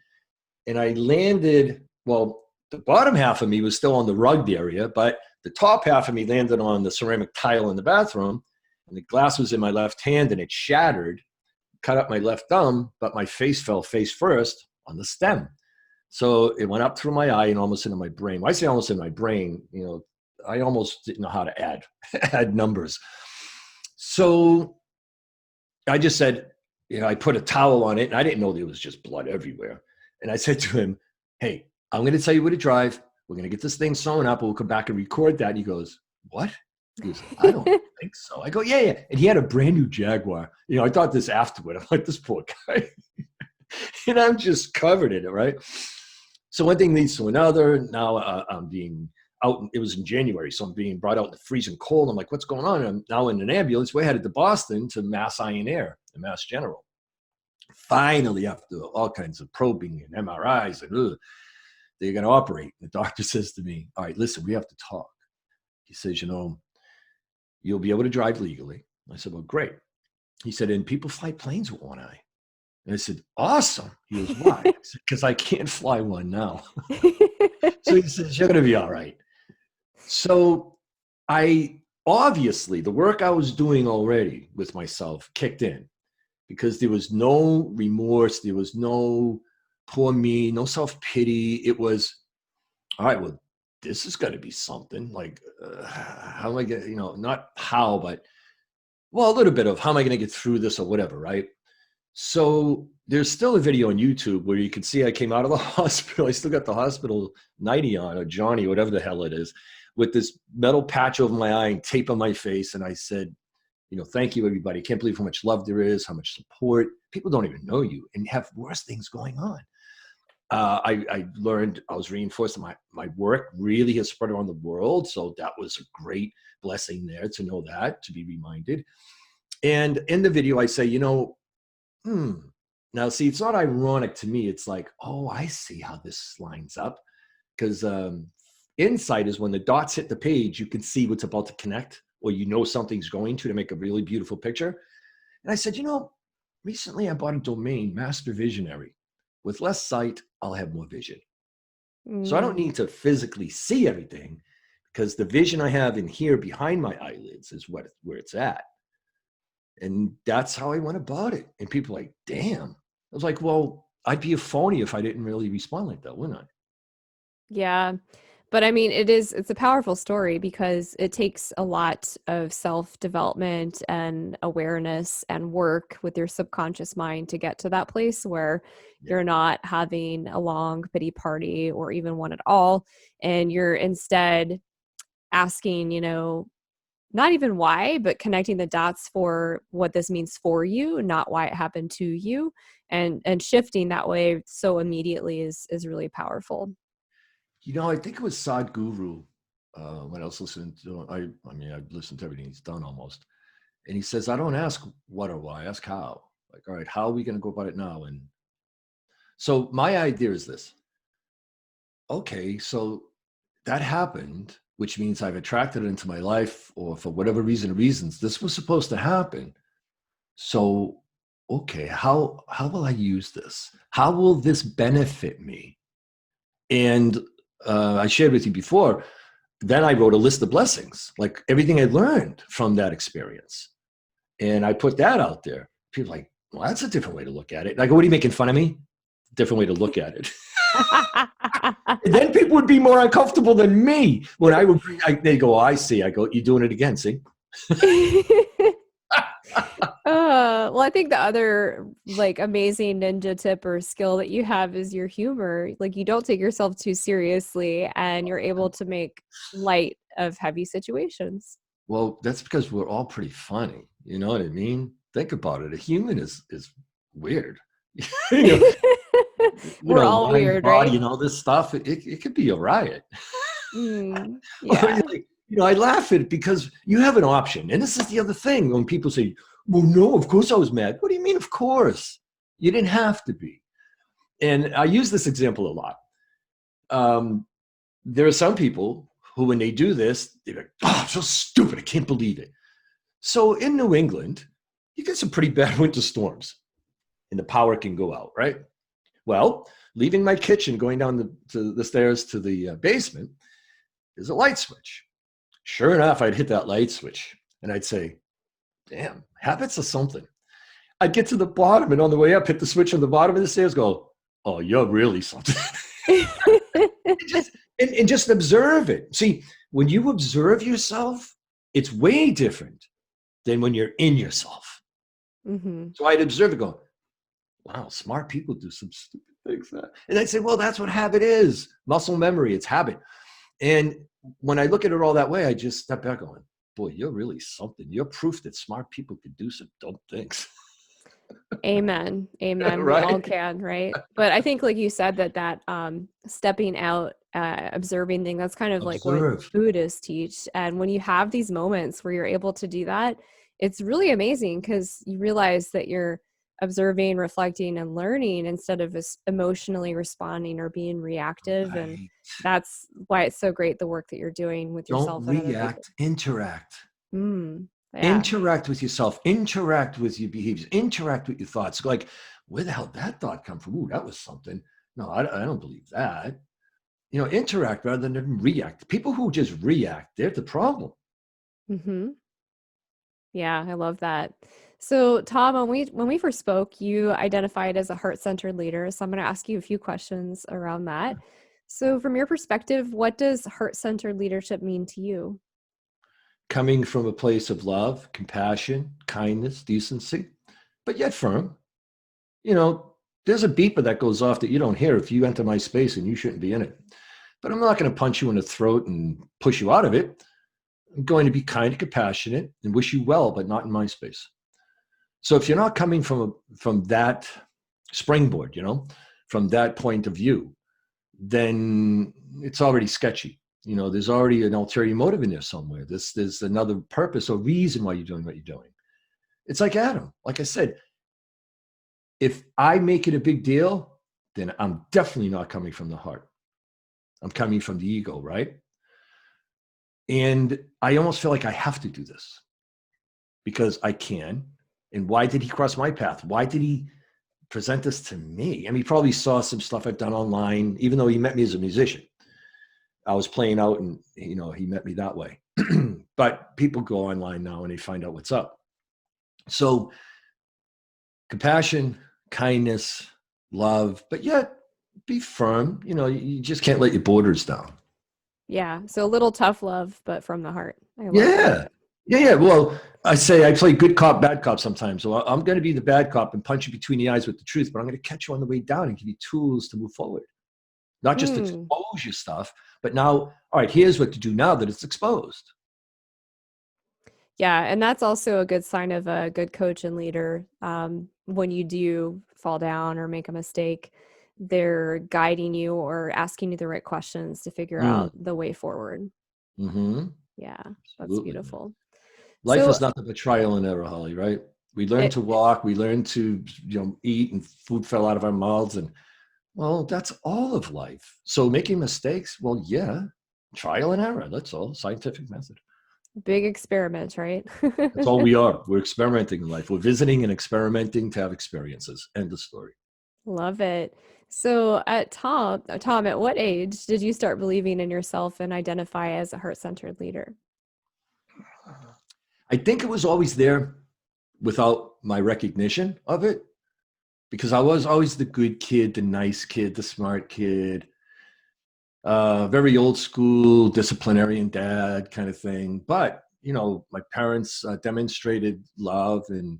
and I landed, well, the bottom half of me was still on the rugged area, but the top half of me landed on the ceramic tile in the bathroom and the glass was in my left hand and it shattered, cut up my left thumb, but my face fell face first on the stem. So it went up through my eye and almost into my brain. When I say almost in my brain, I almost didn't know how to add numbers. So I just said, I put a towel on it and I didn't know there was just blood everywhere. And I said to him, hey, I'm going to tell you where to drive. We're going to get this thing sewn up and we'll come back and record that. And he goes, what? He was like, I don't think so. I go, yeah, yeah. And he had a brand new Jaguar. You know, I thought this afterward. I'm like, this poor guy. And I'm just covered in it, right? So one thing leads to another. Now I'm being out. It was in January, so I'm being brought out in the freezing cold. I'm like, what's going on? I'm now in an ambulance. We're headed to Boston to Mass Eye and Air, the Mass General. Finally, after all kinds of probing and MRIs, and they're going to operate. The doctor says to me, all right, listen, we have to talk. He says, you know, you'll be able to drive legally. I said, well, great. He said, and people fly planes with one eye. And I said, awesome. He goes, why? Because I can't fly one now. So he says, you're going to be all right. So obviously, the work I was doing already with myself kicked in, because there was no remorse. There was no poor me, no self-pity. It was, all right, well, this is going to be something. Like, how am I going to, not how, but, well, a little bit of how am I going to get through this or whatever, right? So there's still a video on YouTube where you can see I came out of the hospital. I still got the hospital nightie on, or Johnny, whatever the hell it is, with this metal patch over my eye and tape on my face. And I said, thank you, everybody. I can't believe how much love there is, how much support. People don't even know you and have worse things going on. I learned, I was reinforced that my work really has spread around the world. So that was a great blessing there to know that, to be reminded. And in the video, I say, now see, it's not ironic to me. It's like, oh, I see how this lines up. Because insight is when the dots hit the page, you can see what's about to connect, or something's going to make a really beautiful picture. And I said, recently I bought a domain, Master Visionary. With less sight, I'll have more vision. So I don't need to physically see everything, because the vision I have in here behind my eyelids is where it's at. And that's how I went about it. And people are like, damn. I was like, well, I'd be a phony if I didn't really respond like that, wouldn't I? Yeah. But I mean, it's a powerful story, because it takes a lot of self-development and awareness and work with your subconscious mind to get to that place where you're not having a long pity party or even one at all. And you're instead asking, not even why, but connecting the dots for what this means for you, not why it happened to you, and shifting that way so immediately is really powerful. I think it was Sadhguru, when I was listening to, I've listened to everything he's done almost. And he says, I don't ask what or why, I ask how. Like, all right, how are we going to go about it now? And so my idea is this. Okay, so that happened, which means I've attracted it into my life, or for whatever reasons, this was supposed to happen. So, okay, how will I use this? How will this benefit me? And I shared with you before, then I wrote a list of blessings, like everything I learned from that experience. And I put that out there. People are like, well, that's a different way to look at it. And I go, what are you making fun of me? Different way to look at it. And then people would be more uncomfortable than me when I would they go, oh, I see. I go, you're doing it again, see? Well, I think the other amazing ninja tip or skill that you have is your humor. Like, you don't take yourself too seriously, and you're able to make light of heavy situations. Well, that's because we're all pretty funny. You know what I mean? Think about it. A human is weird. We're all mind, weird, body, right? this stuff. It could be a riot. Yeah. I laugh at it because you have an option. And this is the other thing. When people say, well, no, of course I was mad. What do you mean, of course? You didn't have to be. And I use this example a lot. There are some people who, when they do this, they're like, oh, so stupid. I can't believe it. So in New England, you get some pretty bad winter storms and the power can go out, right? Well, leaving my kitchen, going down the stairs to the basement, there's a light switch. Sure enough, I'd hit that light switch and I'd say, damn, habits are something. I'd get to the bottom and on the way up, hit the switch on the bottom of the stairs, go, oh, you're really something. and just observe it. See, when you observe yourself, it's way different than when you're in yourself. Mm-hmm. So I'd observe it, go, wow, smart people do some stupid things. And I'd say, well, that's what habit is. Muscle memory, it's habit. And when I look at it all that way, I just step back going, boy, you're really something. You're proof that smart people could do some dumb things. Amen. Amen. We all Right? can, right? But I think, like you said, that stepping out, observing thing, that's kind of like what Observe. Buddhists teach. And when you have these moments where you're able to do that, it's really amazing because you realize that you're observing, reflecting, and learning instead of emotionally responding or being reactive. And Right. that's why it's so great, the work that you're doing with Don't yourself and other people. react, interact. Yeah. Interact with yourself, interact with your behaviors, interact with your thoughts. Like, where the hell did that thought come from? Ooh, that was something. No, I don't believe that. Interact rather than react. People who just react, they're the problem. Mm-hmm. Yeah, I love that. So, Tom, when we first spoke, you identified as a heart-centered leader. So I'm going to ask you a few questions around that. So, from your perspective, what does heart-centered leadership mean to you? Coming from a place of love, compassion, kindness, decency, but yet firm. There's a beeper that goes off that you don't hear if you enter my space and you shouldn't be in it. But I'm not going to punch you in the throat and push you out of it. I'm going to be kind and compassionate and wish you well, but not in my space. So if you're not coming from that springboard, from that point of view, then it's already sketchy. There's already an ulterior motive in there somewhere. There's another purpose or reason why you're doing what you're doing. It's like Adam. Like I said, if I make it a big deal, then I'm definitely not coming from the heart. I'm coming from the ego, right? And I almost feel like I have to do this because I can. And why did he cross my path? Why did he present this to me? I mean, he probably saw some stuff I've done online, even though he met me as a musician. I was playing out and, he met me that way. But people go online now and they find out what's up. So compassion, kindness, love, but yet be firm. You just can't let your borders down. Yeah, so a little tough love, but from the heart. I love that. Yeah. Well, I say I play good cop, bad cop sometimes. So I'm going to be the bad cop and punch you between the eyes with the truth, but I'm going to catch you on the way down and give you tools to move forward. Not just expose your stuff, but now, all right, here's what to do now that it's exposed. Yeah, and that's also a good sign of a good coach and leader. When you do fall down or make a mistake, they're guiding you or asking you the right questions to figure out the way forward. Mm-hmm. Yeah, that's Absolutely. beautiful. Life So is nothing but trial and error, Holly, right? We learn to walk, we learn to eat, and food fell out of our mouths. And well, that's all of life. So making mistakes, well, yeah, trial and error. That's all. Scientific method. big experiment, right? That's all we are. We're experimenting in life. We're visiting and experimenting to have experiences. End of story. Love it. So Tom, at what age did you start believing in yourself and identify as a heart-centered leader? I think it was always there without my recognition of it, because I was always the good kid, the nice kid, the smart kid, very old school disciplinarian dad kind of thing. But, my parents demonstrated love and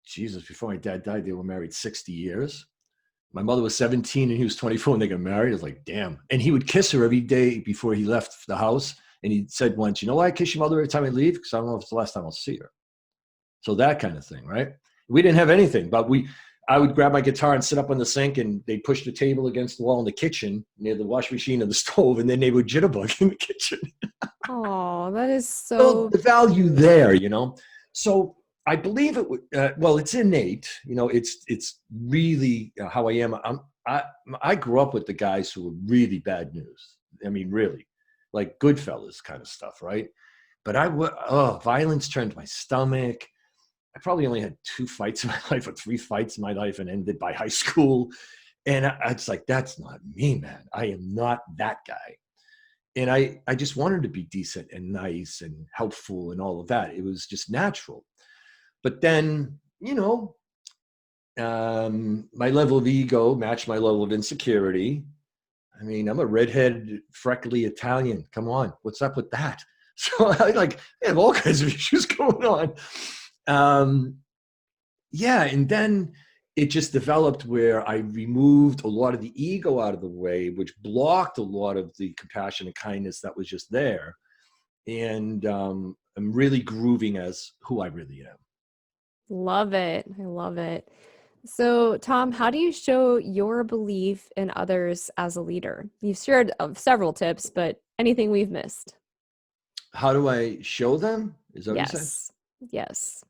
Jesus, before my dad died, they were married 60 years. My mother was 17 and he was 24 when they got married. I was like, damn. And he would kiss her every day before he left the house. And he said once, you know why I kiss your mother every time I leave? Because I don't know if it's the last time I'll see her. So that kind of thing, right? We didn't have anything, but I would grab my guitar and sit up on the sink and they'd push the table against the wall in the kitchen near the wash machine and the stove. And then they would jitterbug in the kitchen. Oh, that is so. The value there, So I believe it would, well, it's innate, it's really how I am. I grew up with the guys who were really bad news. I mean, really, like Goodfellas kind of stuff, right? But violence turned my stomach. I probably only had 2 fights in my life or 3 fights in my life and ended by high school. And it's like, that's not me, man. I am not that guy. And I just wanted to be decent and nice and helpful and all of that. It was just natural. But then, my level of ego matched my level of insecurity. I mean, I'm a redhead, freckly Italian. Come on, what's up with that? So I have all kinds of issues going on. Yeah, and then it just developed where I removed a lot of the ego out of the way, which blocked a lot of the compassion and kindness that was just there. and I'm really grooving as who I really am. Love it. I love it. So, Tom, how do you show your belief in others as a leader? You've shared several tips, but anything we've missed? How do I show them? Is that what you said? Yes. Yes.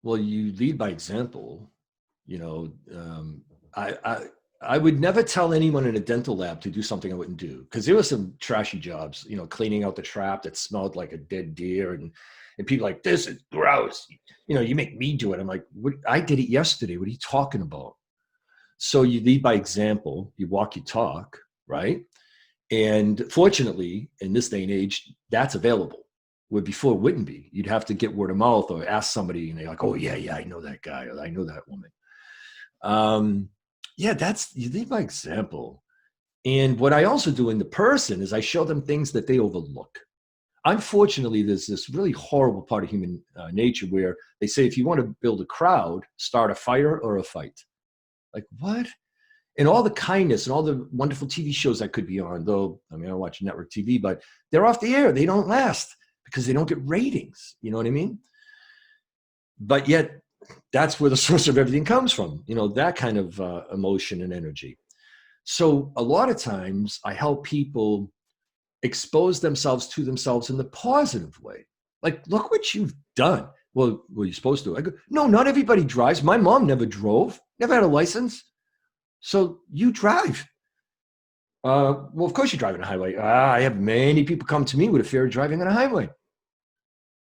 Well, you lead by example. You know, I, I I would never tell anyone in a dental lab to do something I wouldn't do, because there were some trashy jobs. You know, cleaning out the trap that smelled like a dead deer, and people like, this is gross. You know, you make me do it. I'm like, what? I did it yesterday. What are you talking about? So you lead by example. You walk, you talk, right? And fortunately, in this day and age, that's available. Where before it wouldn't be. You'd have to get word of mouth or ask somebody, and they're like, "Oh yeah, I know that guy, or I know that woman." Yeah, that's, you lead by example. And what I also do in the person is I show them things that they overlook. Unfortunately, there's this really horrible part of human nature where they say, if you want to build a crowd, start a fire or a fight. Like, what? And all the kindness and all the wonderful TV shows I could be on, though, I mean, I watch network TV, but they're off the air. They don't last because they don't get ratings. You know what I mean? But yet, that's where the source of everything comes from, you know, that kind of emotion and energy. So a lot of times I help people expose themselves to themselves in the positive way. Like, look what you've done. Well, were you supposed to? I go, no, not everybody drives. My mom never drove, never had a license. So you drive. Well, of course you drive on a highway. I have many people come to me with a fear of driving on a highway,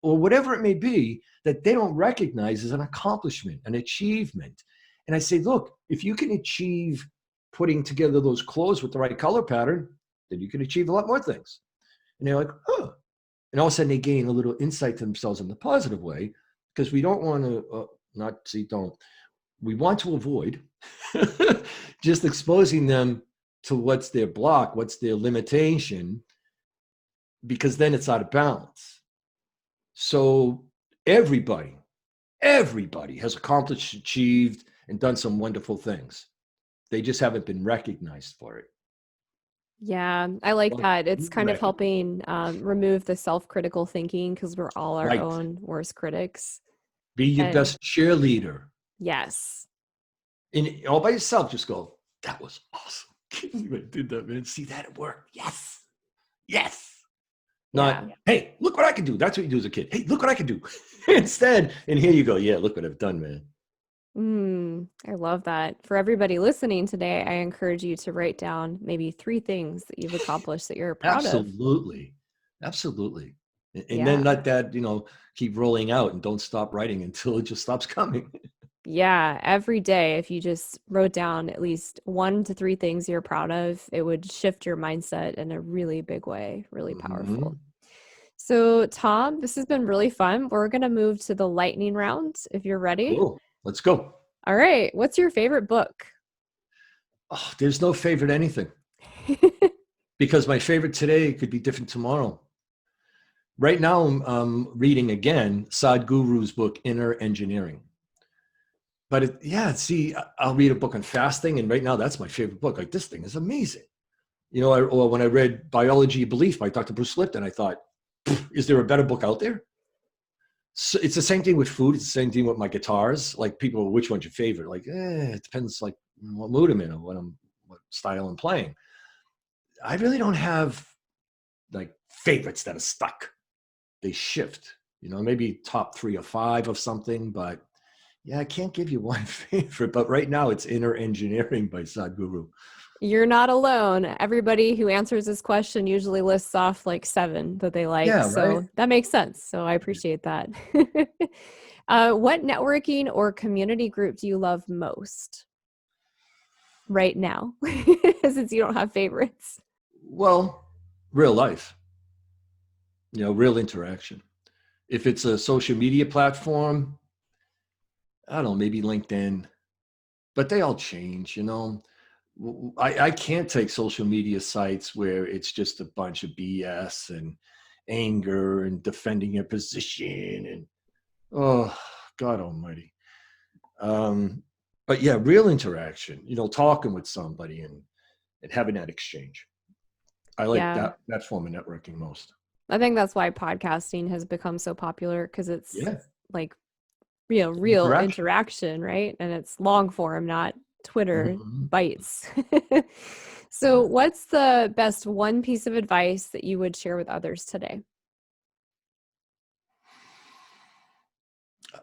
or whatever it may be, that they don't recognize as an accomplishment, an achievement. And I say, look, if you can achieve putting together those clothes with the right color pattern, then you can achieve a lot more things. And they're like, oh. And all of a sudden they gain a little insight to themselves in the positive way, because we don't want to, we want to avoid just exposing them to what's their block, what's their limitation, because then it's out of balance. So everybody has accomplished, achieved, and done some wonderful things. They just haven't been recognized for it. Yeah, I like Well, that. It's kind of recognize. helping remove the self-critical thinking because we're all our Right. own worst critics. Be your And best cheerleader. yes. And all by yourself, just go, that was awesome. I did that, man. See that it worked. Yes. Yes. Yeah. Not, hey, look what I can do. That's what you do as a kid. Hey, look what I can do. Instead, and here you go. Yeah, look what I've done, man. I love that. For everybody listening today, I encourage you to write down maybe 3 things that you've accomplished that you're proud of. Absolutely. Absolutely. And then Yeah. let that, keep rolling out, and don't stop writing until it just stops coming. Yeah, every day, if you just wrote down at least 1 to 3 things you're proud of, it would shift your mindset in a really big way, really powerful. Mhm. So, Tom, this has been really fun. We're going to move to the lightning round if you're ready. Cool. Let's go. All right. What's your favorite book? Oh, there's no favorite anything, because my favorite today could be different tomorrow. Right now, I'm reading again Sadhguru's book, Inner Engineering. But see, I'll read a book on fasting, and right now that's my favorite book. Like, this thing is amazing. Or when I read Biology of Belief by Dr. Bruce Lipton, I thought, is there a better book out there? So it's the same thing with food. It's the same thing with my guitars. Like, people, which one's your favorite? Like, it depends, like, what mood I'm in or what style I'm playing. I really don't have like favorites that are stuck. They shift. Maybe top 3 or 5 of something, but yeah, I can't give you one favorite. But right now, it's Inner Engineering by Sadhguru. You're not alone. Everybody who answers this question usually lists off like 7 that they like. Yeah, right. So that makes sense. So I appreciate that. What networking or community group do you love most right now? Since you don't have favorites. Well, real life. Real interaction. If it's a social media platform, I don't know, maybe LinkedIn, but they all change. I can't take social media sites where it's just a bunch of BS and anger and defending your position and, oh, God almighty. But yeah, real interaction, talking with somebody and having that exchange. I like Yeah. that form of networking most. I think that's why podcasting has become so popular, because it's Yeah. like real interaction, right? And it's long form, not Twitter Mhm. bites. So, what's the best one piece of advice that you would share with others today?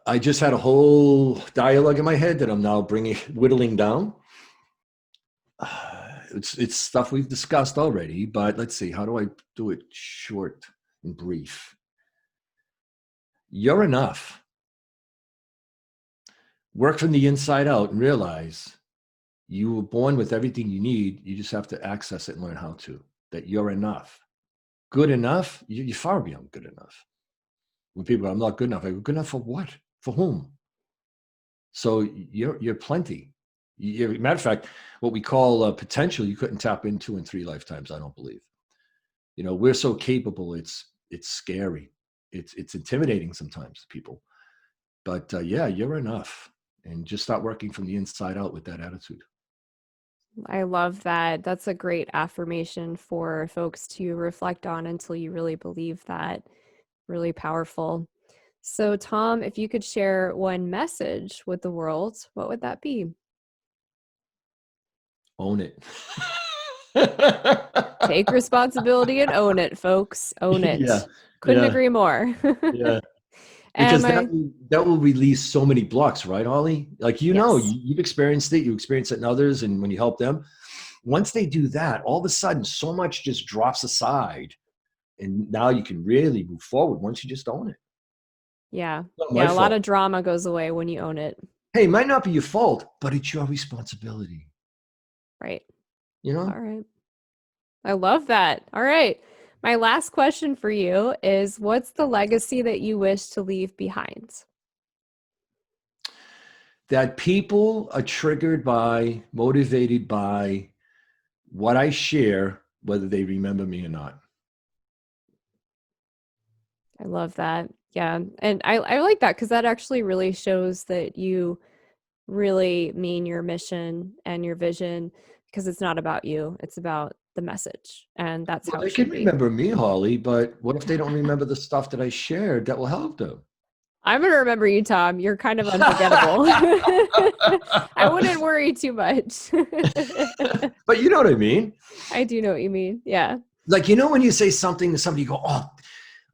I just had a whole dialogue in my head that I'm now whittling down. It's stuff we've discussed already, but let's see, how do I do it short and brief? You're enough. Work from the inside out and realize you were born with everything you need. You just have to access it and learn how to. That you're enough. Good enough, you're far beyond good enough. When people go, I'm not good enough, I go, good enough for what? For whom? So you're plenty. Matter of fact, what we call potential, you couldn't tap into in 3 lifetimes, I don't believe. We're so capable, it's scary. It's intimidating sometimes to people. But yeah, you're enough. And just start working from the inside out with that attitude. I love that. That's a great affirmation for folks to reflect on until you really believe that. Really powerful. So, Tom, if you could share one message with the world, what would that be? Own it. Take responsibility and own it, folks. Own Yeah. it. Couldn't Yeah. agree more. Yeah. Am Because I? that will release so many blocks, right, Holly? Like, Yes. you've experienced it, you experience it in others, and when you help them, once they do that, all of a sudden, so much just drops aside, and now you can really move forward once you just own it. Yeah. Not my Yeah. A lot fault. of drama goes away when you own it. Hey, it might not be your fault, but it's your responsibility. Right. You know? All right. I love that. All right. My last question for you is, what's the legacy that you wish to leave behind? That people are triggered by, motivated by what I share, whether they remember me or not. I love that. Yeah. And I like that, because that actually really shows that you really mean your mission and your vision, because it's not about you, it's about the message. And that's Well, how it they can should be. remember me, Holly, but what if they don't remember the stuff that I shared that will help them? I'm going to remember you, Tom. You're kind of unforgettable. I wouldn't worry too much. But you know what I mean? I do know what you mean. Yeah. Like, when you say something to somebody, you go, oh,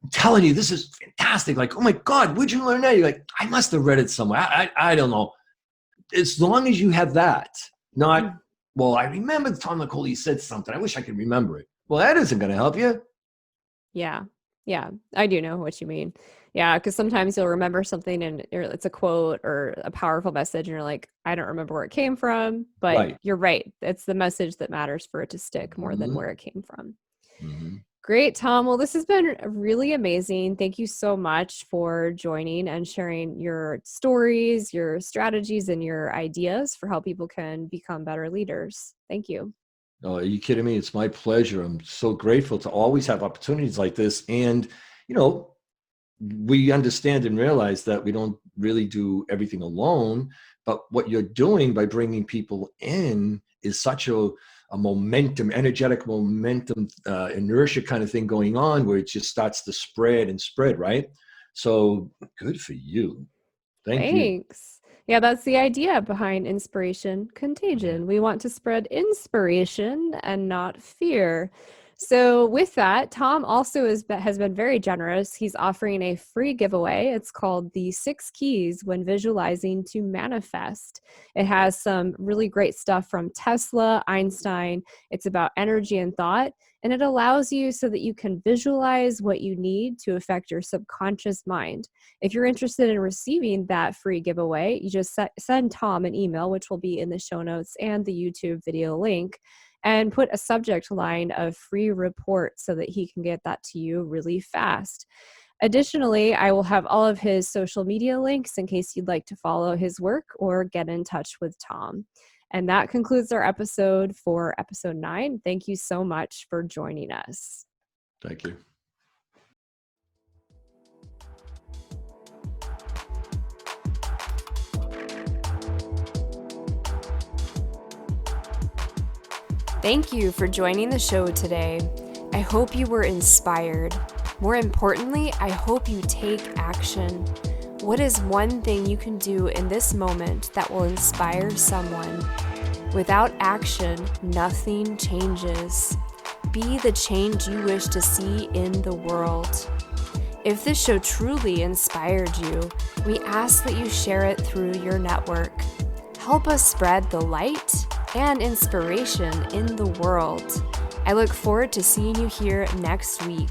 I'm telling you, this is fantastic. Like, oh my God, where'd you learn that? You're like, I must have read it somewhere. I don't know. As long as you have that, not, well, I remember Tom Nicoli said something. I wish I could remember it. Well, that isn't going to help you. Yeah. Yeah. I do know what you mean. Yeah. Because sometimes you'll remember something and it's a quote or a powerful message, and you're like, I don't remember where it came from. But Right. you're right. It's the message that matters for it to stick more than Mm-hmm. where it came from. Mm-hmm. Great, Tom. Well, this has been really amazing. Thank you so much for joining and sharing your stories, your strategies, and your ideas for how people can become better leaders. Thank you. Oh, are you kidding me? It's my pleasure. I'm so grateful to always have opportunities like this. And, we understand and realize that we don't really do everything alone. But what you're doing by bringing people in is such a momentum, energetic momentum, inertia kind of thing going on, where it just starts to spread and spread, right? So good for you. Thank you. Thanks. Yeah, that's the idea behind Inspiration Yeah. Contagion. We want to spread inspiration and not fear. So, with that, Tom also has been very generous. He's offering a free giveaway. It's called The 6 Keys When Visualizing to Manifest. It has some really great stuff from Tesla, Einstein. It's about energy and thought. And it allows you so that you can visualize what you need to affect your subconscious mind. If you're interested in receiving that free giveaway, you just send Tom an email, which will be in the show notes and the YouTube video link, and put a subject line of free report so that he can get that to you really fast. Additionally, I will have all of his social media links in case you'd like to follow his work or get in touch with Tom. And that concludes our episode for episode 9. Thank you so much for joining us. Thank you. Thank you for joining the show today. I hope you were inspired. More importantly, I hope you take action. What is one thing you can do in this moment that will inspire someone? Without action, nothing changes. Be the change you wish to see in the world. If this show truly inspired you, we ask that you share it through your network. Help us spread the light and inspiration in the world. I look forward to seeing you here next week.